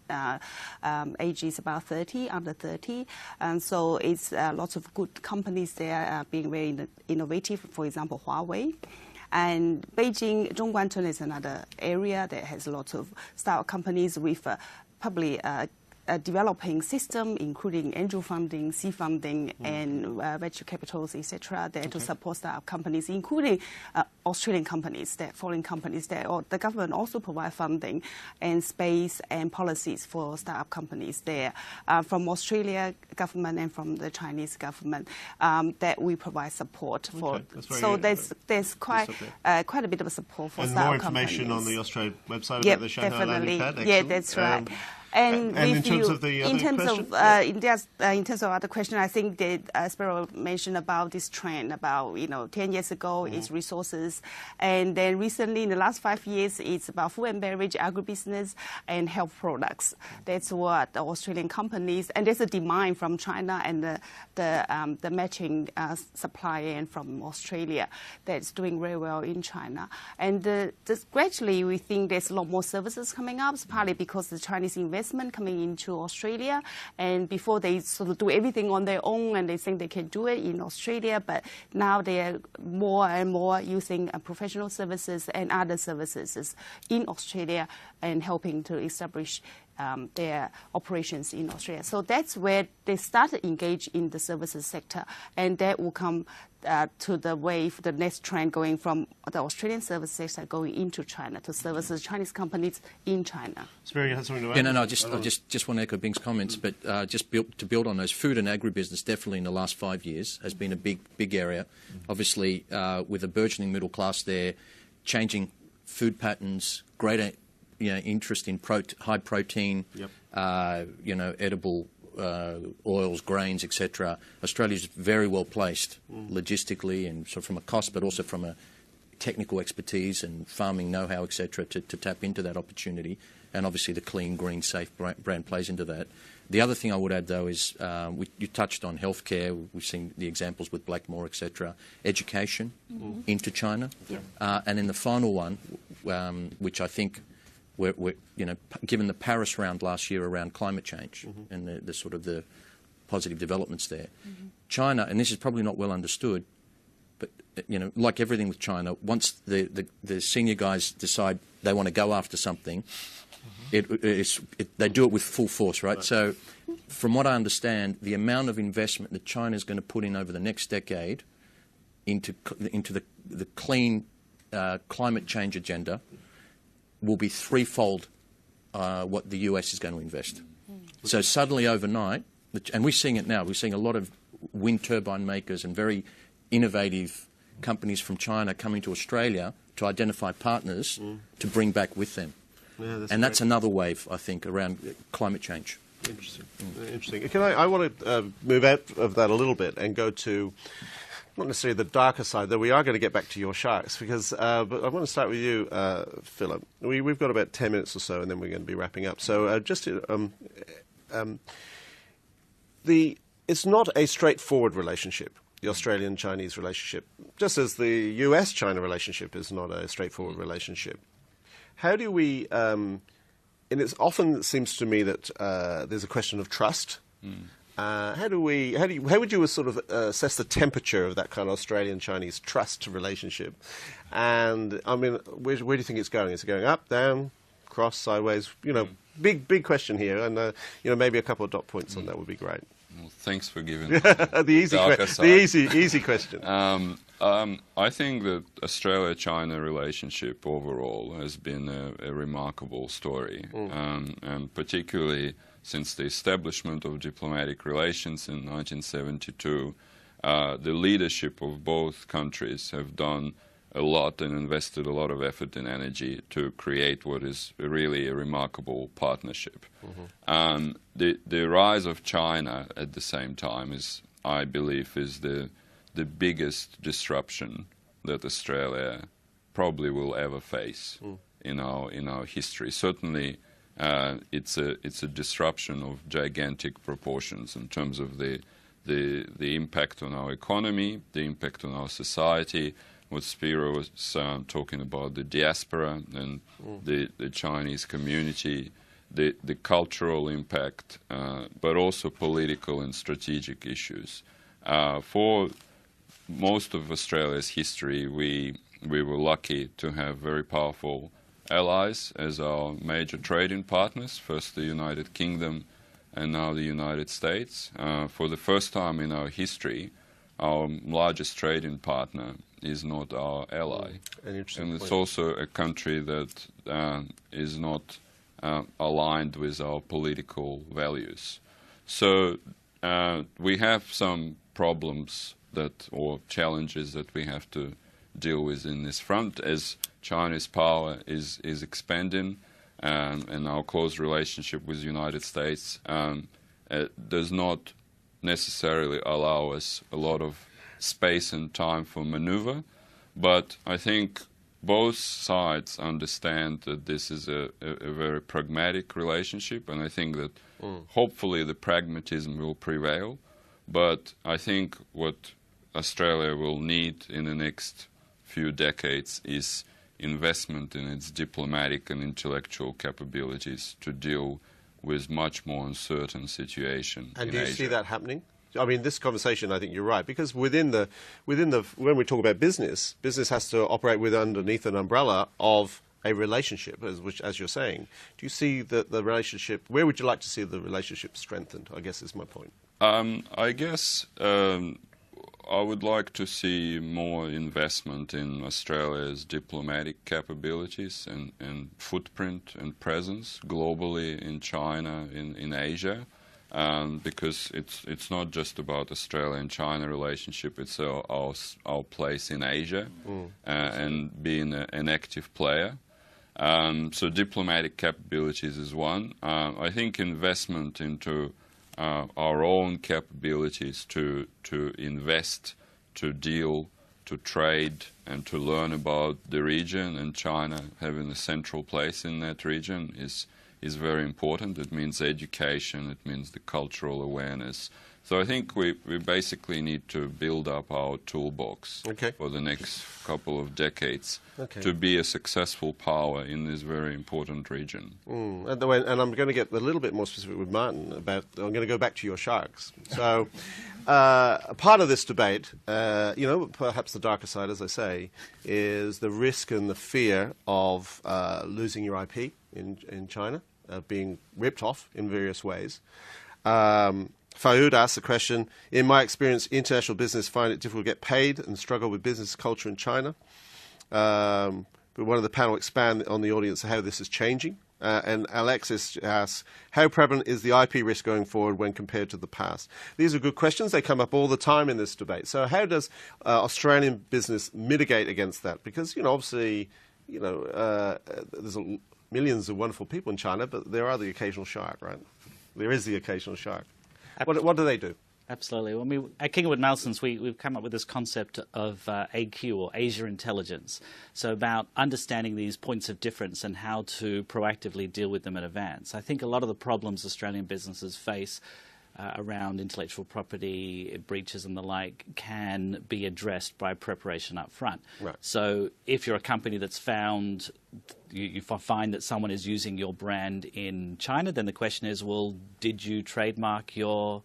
age is about 30, under 30. And so it's lots of good companies there being very innovative, for example, Huawei. And Beijing, Zhongguancun is another area that has lots of startup companies with probably a developing system, including angel funding, seed funding, and venture capitals, etc., there to support startup companies, including Australian companies, foreign companies there. Or the government also provide funding and space and policies for startup companies there from Australia government and from the Chinese government that we provide support for. So there's quite a bit of support for startup companies. And more information on the Australian website about the Shanghai Landing Pad. Yeah, that's right. And in terms of the other in terms of other question, I think that Spiro mentioned about this trend about 10 years ago it's resources, and then recently in the last 5 years it's about food and beverage, agribusiness, and health products. That's what the Australian companies, and there's a demand from China and the matching supply and from Australia that's doing very well in China. And gradually we think there's a lot more services coming up, partly because the Chinese investment coming into Australia, and before they sort of do everything on their own and they think they can do it in Australia, but now they are more and more using professional services and other services in Australia and helping to establish their operations in Australia. So that's where they started engage in the services sector, and that will come to the wave, the next trend going from the Australian service sector going into China to services Chinese companies in China. Spiro, you had something to add? I just want to echo Bing's comments, but to build on those, food and agribusiness definitely in the last 5 years has been a big area. Obviously, with a burgeoning middle class there, changing food patterns, greater interest in high protein, edible oils, grains, etc. Australia is very well placed logistically and so from a cost, but also from a technical expertise and farming know-how, etc., to tap into that opportunity. And obviously the clean, green, safe brand plays into that. The other thing I would add, though, is you touched on healthcare. We've seen the examples with Blackmore, etc. Education into China. Yeah. And then the final one, which I think we're given the Paris round last year around climate change and the sort of the positive developments there. China, and this is probably not well understood, but like everything with China, once the senior guys decide they want to go after something, they do it with full force, right? So from what I understand, the amount of investment that China is going to put in over the next decade into the clean climate change agenda will be threefold what the US is going to invest. So suddenly overnight, and we're seeing it now, we're seeing a lot of wind turbine makers and very innovative companies from China coming to Australia to identify partners to bring back with them. Yeah, that's another wave, I think, around climate change. Interesting. Interesting. I want to move out of that a little bit and go to not necessarily the darker side, though we are going to get back to your sharks, because but I want to start with you, Philip. We've got about 10 minutes or so, and then we're going to be wrapping up. So it's not a straightforward relationship, the Australian-Chinese relationship, just as the US-China relationship is not a straightforward relationship. How do we, and it often seems to me that there's a question of trust. How would you sort of assess the temperature of that kind of Australian-Chinese trust relationship? And I mean, where do you think it's going? Is it going up, down, cross, sideways? Big question here, and maybe a couple of dot points on that would be great. Well, thanks for giving the easy question. I think that Australia-China relationship overall has been a remarkable story, and particularly since the establishment of diplomatic relations in 1972, the leadership of both countries have done a lot and invested a lot of effort and energy to create what is really a remarkable partnership. The rise of China at the same time I believe, is the biggest disruption that Australia probably will ever face in our history. Certainly, it's a disruption of gigantic proportions in terms of the impact on our economy, the impact on our society. What Spiro was talking about, the diaspora and the Chinese community, the cultural impact, but also political and strategic issues. For most of Australia's history, we were lucky to have very powerful allies as our major trading partners, first the United Kingdom and now the United States. For the first time in our history, our largest trading partner is not our ally. And it's also a country that is not aligned with our political values. So we have some problems or challenges that we have to deal with in this front as China's power is expanding, and our close relationship with the United States does not necessarily allow us a lot of space and time for maneuver. But I think both sides understand that this is a very pragmatic relationship, and I think that hopefully the pragmatism will prevail. But I think what Australia will need in the next few decades is investment in its diplomatic and intellectual capabilities to deal with much more uncertain situation in Asia. And do you see that happening? I mean, this conversation, I think you're right, because within the when we talk about business has to operate underneath an umbrella of a relationship, as you're saying. Do you see the relationship? Where would you like to see the relationship strengthened? I guess is my point. I guess I would like to see more investment in Australia's diplomatic capabilities and footprint and presence globally in China, in Asia. Because it's not just about Australia and China relationship, it's our place in Asia and being an active player. So diplomatic capabilities is one. I think investment into our own capabilities to invest, to deal, to to trade and to learn about the region, and China having a central place in that region is very important. It means education, it means the cultural awareness. So I think we basically need to build up our toolbox for the next couple of decades to be a successful power in this very important region. And I'm going to get a little bit more specific with Martin about, I'm going to go back to your sharks. So a part of this debate, perhaps the darker side, as I say, is the risk and the fear of losing your IP in China, being ripped off in various ways. Faoud asked the question, in my experience, international business find it difficult to get paid and struggle with business culture in China. But one of the panel expand on the audience how this is changing. And Alexis asks, how prevalent is the IP risk going forward when compared to the past? These are good questions. They come up all the time in this debate. So how does Australian business mitigate against that? Because, obviously, there's millions of wonderful people in China, but there are the occasional shark, right? There is the occasional shark. What do they do? Absolutely. Well, at Kingwood Melsons, we've come up with this concept of AQ, or Asia Intelligence. So about understanding these points of difference and how to proactively deal with them in advance. I think a lot of the problems Australian businesses face around intellectual property breaches and the like can be addressed by preparation up front. Right. So if you're a company that's found, you find that someone is using your brand in China, then the question is, well, did you trademark your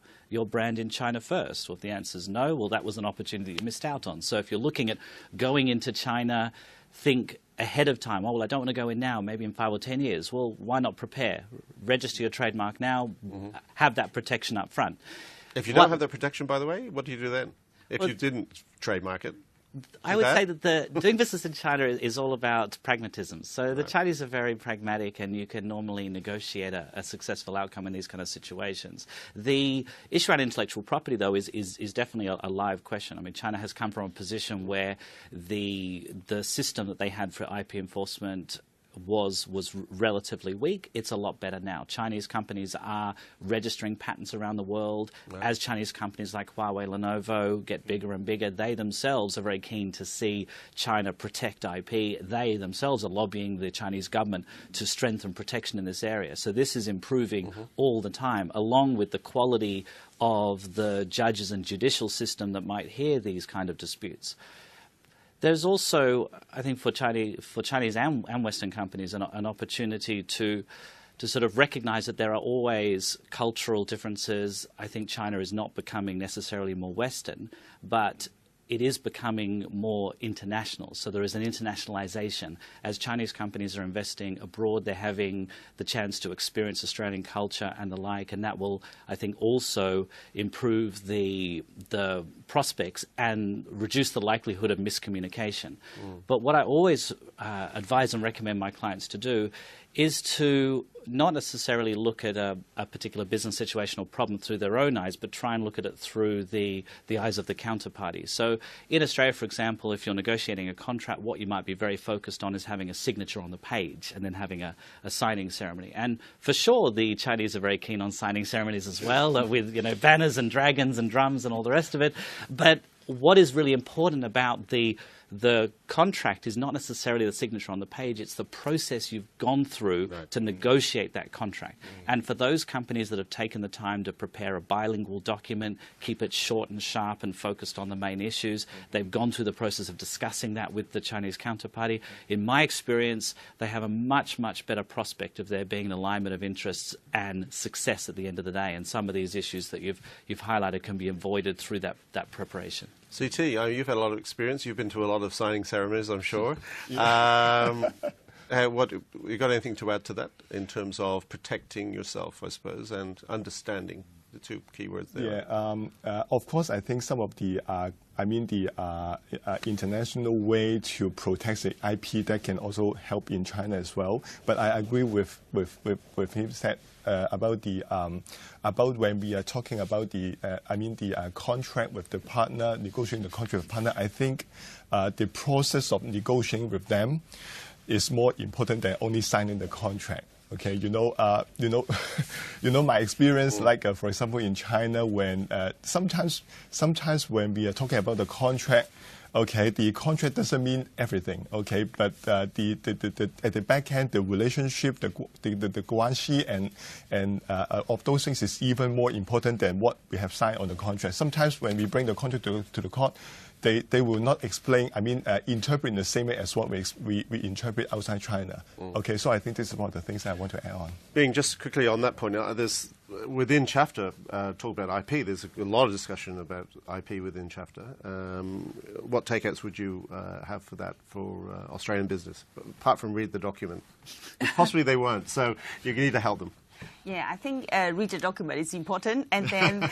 brand in China first? Well, if the answer is no, well, that was an opportunity you missed out on. So if you're looking at going into China, think ahead of time. Oh, well, I don't want to go in now, maybe in 5 or 10 years. Well, why not prepare? Register your trademark now, have that protection up front. If you don't have that protection, by the way, what do you do then? If you didn't trademark it? I would say that doing business in China is all about pragmatism. So the Chinese are very pragmatic, and you can normally negotiate a successful outcome in these kind of situations. The issue around intellectual property, though, is definitely a live question. I mean, China has come from a position where the system that they had for IP enforcement was relatively weak. It's a lot better now. Chinese companies are registering patents around the world. Right. As Chinese companies like Huawei, Lenovo get bigger and bigger, they themselves are very keen to see China protect IP. They themselves are lobbying the Chinese government to strengthen protection in this area. So this is improving all the time, along with the quality of the judges and judicial system that might hear these kind of disputes. There's also, I think, for Chinese and Western companies, an opportunity to sort of recognize that there are always cultural differences. I think China is not becoming necessarily more Western, but it is becoming more international. So there is an internationalization. As Chinese companies are investing abroad, they're having the chance to experience Australian culture and the like, and that will, I think, also improve the prospects and reduce the likelihood of miscommunication. But what I always advise and recommend my clients to do is to not necessarily look at a particular business situation or problem through their own eyes, but try and look at it through the eyes of the counterparty. So in Australia, for example, if you're negotiating a contract, what you might be very focused on is having a signature on the page and then having a signing ceremony. And for sure, the Chinese are very keen on signing ceremonies as well, with banners and dragons and drums and all the rest of it. But what is really important about the contract is not necessarily the signature on the page, it's the process you've gone through to negotiate that contract. And for those companies that have taken the time to prepare a bilingual document, keep it short and sharp and focused on the main issues, they've gone through the process of discussing that with the Chinese counterparty. In my experience, they have a much, much better prospect of there being an alignment of interests and success at the end of the day. And some of these issues that you've highlighted can be avoided through that preparation. CT, you've had a lot of experience. You've been to a lot of signing ceremonies, I'm sure. You got anything to add to that in terms of protecting yourself, I suppose, and understanding the two key words there? Yeah, of course, I think some of the international way to protect the IP that can also help in China as well. But I agree with him said about when we are talking about the contract with the partner, negotiating the contract with partner. I think the process of negotiating with them is more important than only signing the contract. Okay, my experience, like for example in China, when sometimes when we are talking about the contract, Okay, the contract doesn't mean everything. Okay, but at the back end, the relationship, the guanxi and of those things is even more important than what we have signed on the contract. Sometimes when we bring the contract to the court, they will not explain, interpret in the same way as what we interpret outside China. Okay, so I think this is one of the things I want to add on. Being just quickly on that point, there's within ChAFTA, talk about IP, there's a lot of discussion about IP within ChAFTA. What takeouts would you have for that for Australian business, apart from read the document? Possibly they won't, so you need to help them. Yeah, I think read the document is important, and then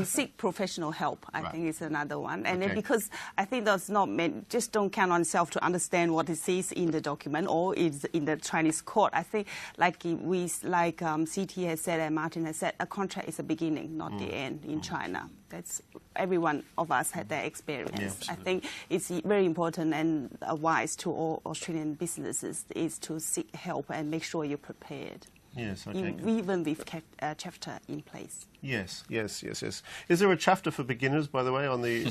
seek professional help. I think is another one, and then because I think that's not meant. Just don't count on yourself to understand what it says in the document or is in the Chinese court. I think, like CT has said and Martin has said, a contract is a beginning, not the end in China. That's every one of us had that experience. I think it's very important and wise to all Australian businesses is to seek help and make sure you're prepared. Yes, okay. Even with ChAFTA in place. Yes. Is there a ChAFTA for beginners, by the way, on the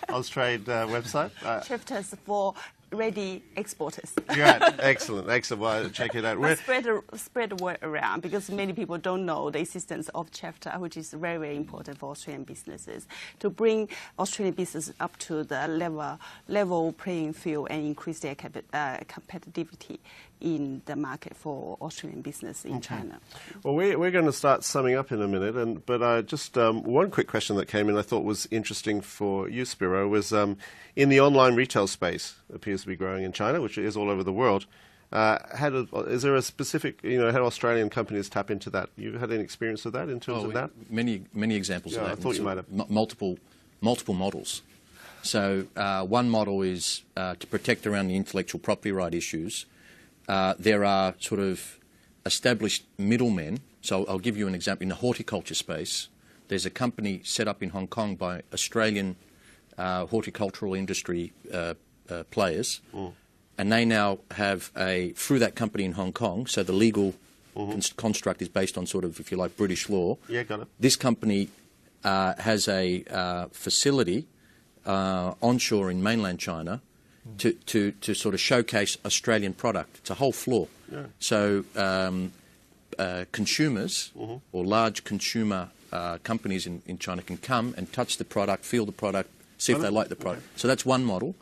Austrade website? ChAFTA is for ready exporters. Yeah, excellent. Well, check it out. Spread the word around because many people don't know the existence of ChAFTA, which is very, very important for Australian businesses to bring Australian business up to the level playing field and increase their competitivity in the market for Australian business in China. Well, we're going to start summing up in a minute, but just one quick question that came in I thought was interesting for you, Spiro, was in the online retail space, appears to be growing in China, which it is all over the world. Is there a specific, how do Australian companies tap into that? You had any experience of that in terms of that? Many examples of that. I thought you might have. Multiple models. So one model is to protect around the intellectual property right issues. There are sort of established middlemen. So I'll give you an example. In the horticulture space, there's a company set up in Hong Kong by Australian horticultural industry players, and they now have through that company in Hong Kong, so the legal construct is based on sort of, if you like, British law. Yeah, got it. This company has a facility onshore in mainland China to sort of showcase Australian product. It's a whole floor. Yeah. So consumers or large consumer companies in China can come and touch the product, feel the product, see if they like the product. So that's one model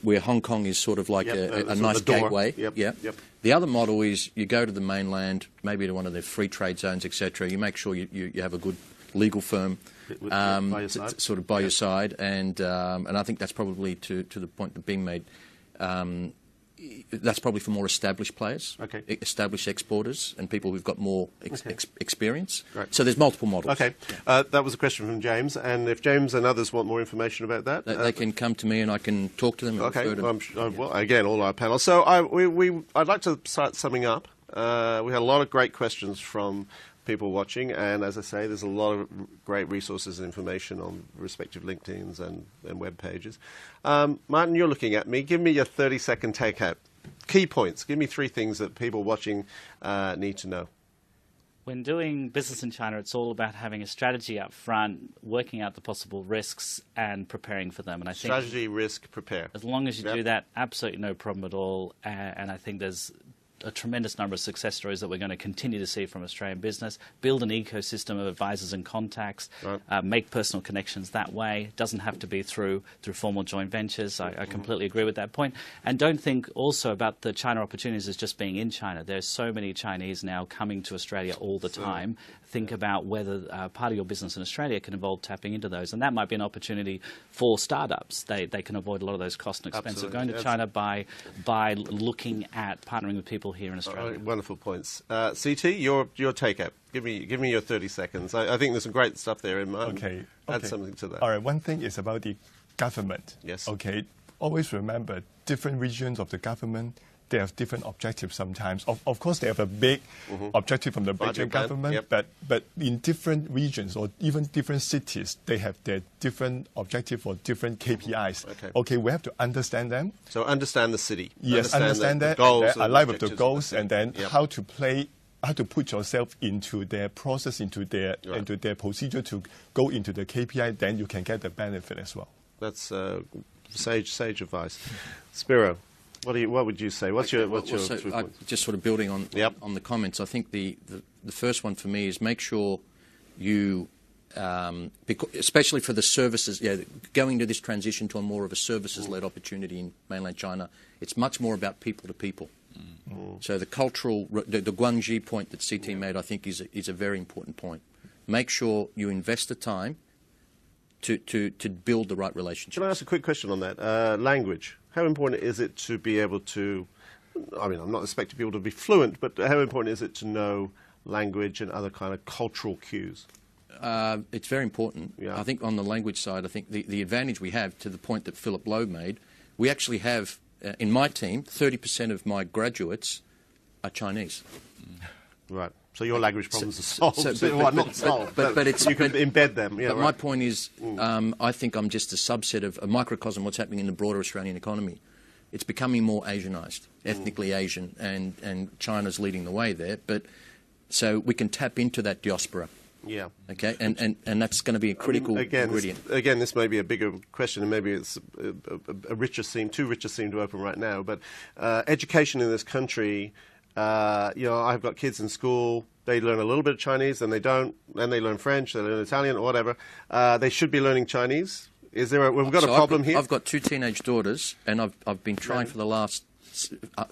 where Hong Kong is sort of like a nice gateway. Yep. The other model is you go to the mainland, maybe to one of their free trade zones, etc. You make sure you have a good legal firm by your side. Sort of by your side, and I think that's probably to the point that Bing made. That's probably for more established players, established exporters, and people who've got more experience. Right. So there's multiple models. Okay, that was a question from James, and if James and others want more information about that, they can come to me and I can talk to them. Okay, well, again, all our panel. So I'd like to start summing up. We had a lot of great questions from people watching, and as I say, there's a lot of great resources and information on respective LinkedIns and web pages. Martin, you're looking at me. Give me your 30-second takeout. Key points. Give me 3 things that people watching need to know. When doing business in China, it's all about having a strategy up front, working out the possible risks and preparing for them. And I think strategy, risk, prepare. As long as you do that, absolutely no problem at all. And I think there's a tremendous number of success stories that we're going to continue to see from Australian business. Build an ecosystem of advisors and contacts. Make personal connections that way. It doesn't have to be through formal joint ventures. I completely agree with that point. And don't think also about the China opportunities as just being in China. There's so many Chinese now coming to Australia all the time. Think about whether part of your business in Australia can involve tapping into those. And that might be an opportunity for startups. They can avoid a lot of those costs and expenses of going to China by looking at partnering with people here in Australia. Wonderful points. CT, your takeout. Give me your 30 seconds. I think there's some great stuff there in mind. Okay. Add something to that. All right. One thing is about the government. Yes. Okay. Always remember, different regions of the government, they have different objectives sometimes. Of course, they have a big objective from the Beijing government, but in different regions or even different cities, they have their different objective for different KPIs. Okay, we have to understand them. So understand the city. Yes, understand that, align with the goals, and then how to put yourself into their process, into their procedure to go into the KPI, then you can get the benefit as well. That's Sage advice. Spiro, what would you say? What's your So, 2 points? just sort of building on Yep. on the comments, I think the first one for me is make sure you, especially for the services, going to this transition to a more of a services-led opportunity in mainland China, it's much more about people to people. So the cultural, the Guangxi point that CT made, I think, is a very important point. Make sure you invest the time to build the right relationships. Can I ask a quick question on that? Language. How important is it to be able to, I mean, I'm not expecting people to be fluent, but how important is it to know language and other kind of cultural cues? It's very important. Yeah. I think on the language side, I think the advantage we have, to the point that Philip Lowe made, we actually have, in my team, 30% of my graduates are Chinese. Right. So your language problems are solved. Not solved, but it's, you can embed them. Yeah, but right. my point is, I think I'm just a subset of a microcosm of what's happening in the broader Australian economy. It's becoming more Asianised, ethnically Asian, and China's leading the way there. But so we can tap into that diaspora. Yeah. Okay, and that's going to be a critical ingredient. Again, this may be a bigger question, and maybe it's a richer seam, too rich a seam to open right now. But education in this country, I've got kids in school. They learn a little bit of Chinese, then they don't. Then they learn French, they learn Italian, or whatever. They should be learning Chinese. Is there? We've got a problem here. I've got 2 teenage daughters, and I've been trying for the last.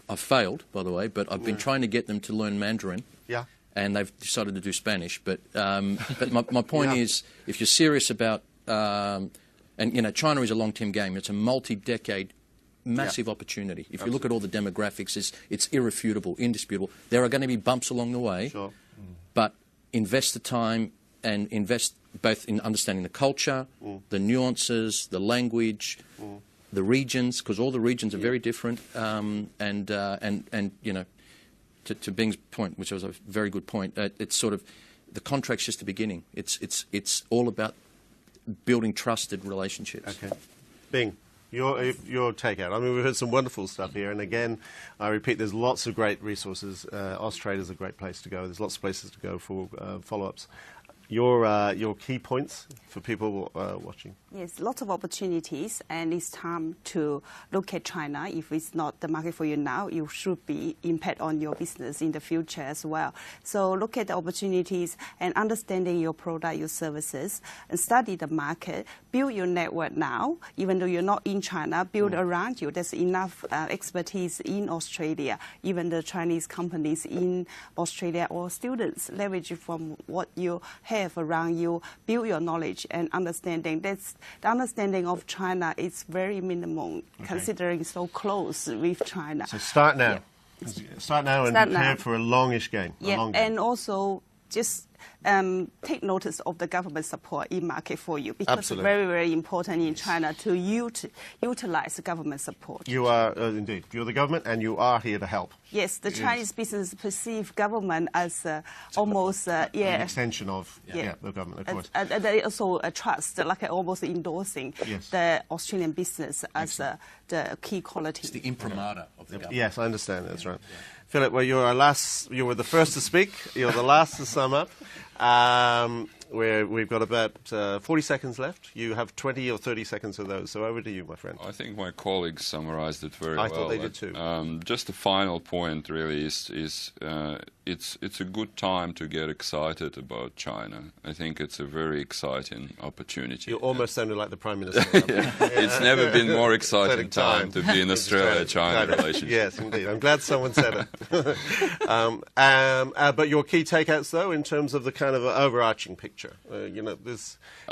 I've failed, by the way, but I've been trying to get them to learn Mandarin. Yeah. And they've decided to do Spanish. But my point is, if you're serious about, and China is a long-term game. It's a multi-decade, massive opportunity. If you look at all the demographics, it's irrefutable, indisputable. There are going to be bumps along the way, but invest the time and invest both in understanding the culture, the nuances, the language, the regions, because all the regions are very different, To Bing's point, which was a very good point, it's sort of the contract's just the beginning. It's all about building trusted relationships. Okay, Bing, your takeout. I mean, we've heard some wonderful stuff here, and again, I repeat, there's lots of great resources. Australia's a great place to go. There's lots of places to go for follow-ups. Your key points for people watching. Yes, lots of opportunities, and it's time to look at China. If it's not the market for you now, it should be impact on your business in the future as well. So look at the opportunities and understanding your product, your services, and study the market. Build your network now, even though you're not in China. Build around you. There's enough expertise in Australia. Even the Chinese companies in Australia or students leverage from what you have around you. Build your knowledge and understanding. The understanding of China is very minimal, considering so close with China. So start now. Yeah. Start now and prepare for a longish game. Yeah, and also just take notice of the government support in market for you, because it's very, very important in China to utilize the government support. You are, indeed, you're the government and you are here to help. Yes, the Chinese business perceive government as almost an extension of the government, of course. There is also a trust, like almost endorsing the Australian business as the key quality. It's the imprimatur of the government. Yes, I understand. That's right. Philip, well, you were the first to speak. You're the last to sum up. We've got about 40 seconds left. You have 20 or 30 seconds of those, so over to you, my friend. I think my colleagues summarised it very well. I thought they did too. Just a final point, really, is it's a good time to get excited about China. I think it's a very exciting opportunity. You almost sounded like the Prime Minister. It's never been more exciting time to be in Australia-China relationship. Yes, indeed. I'm glad someone said it. But your key takeouts, though, in terms of the kind of overarching picture.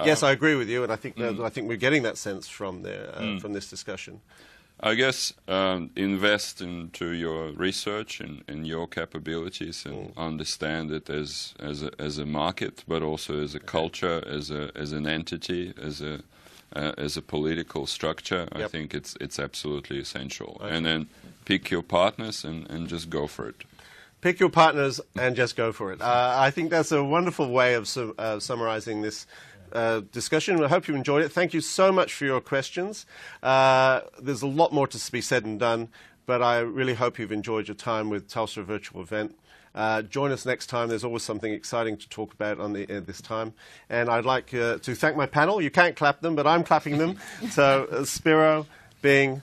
Yes, I agree with you, and I think we're getting that sense from from this discussion. I guess invest into your research and your capabilities, and understand it as a market, but also as a culture, as an entity, as a political structure. I think it's absolutely essential. Okay. And then pick your partners and just go for it. Pick your partners and just go for it. I think that's a wonderful way of summarising this discussion. I hope you enjoyed it. Thank you so much for your questions. There's a lot more to be said and done, but I really hope you've enjoyed your time with Telstra Virtual Event. Join us next time. There's always something exciting to talk about on this time. And I'd like to thank my panel. You can't clap them, but I'm clapping them. So Spiro, Bing,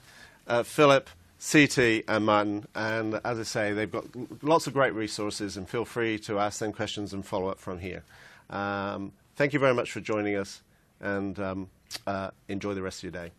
Philip, CT and Martin, and as I say, they've got lots of great resources, and feel free to ask them questions and follow up from here. Thank you very much for joining us, and enjoy the rest of your day.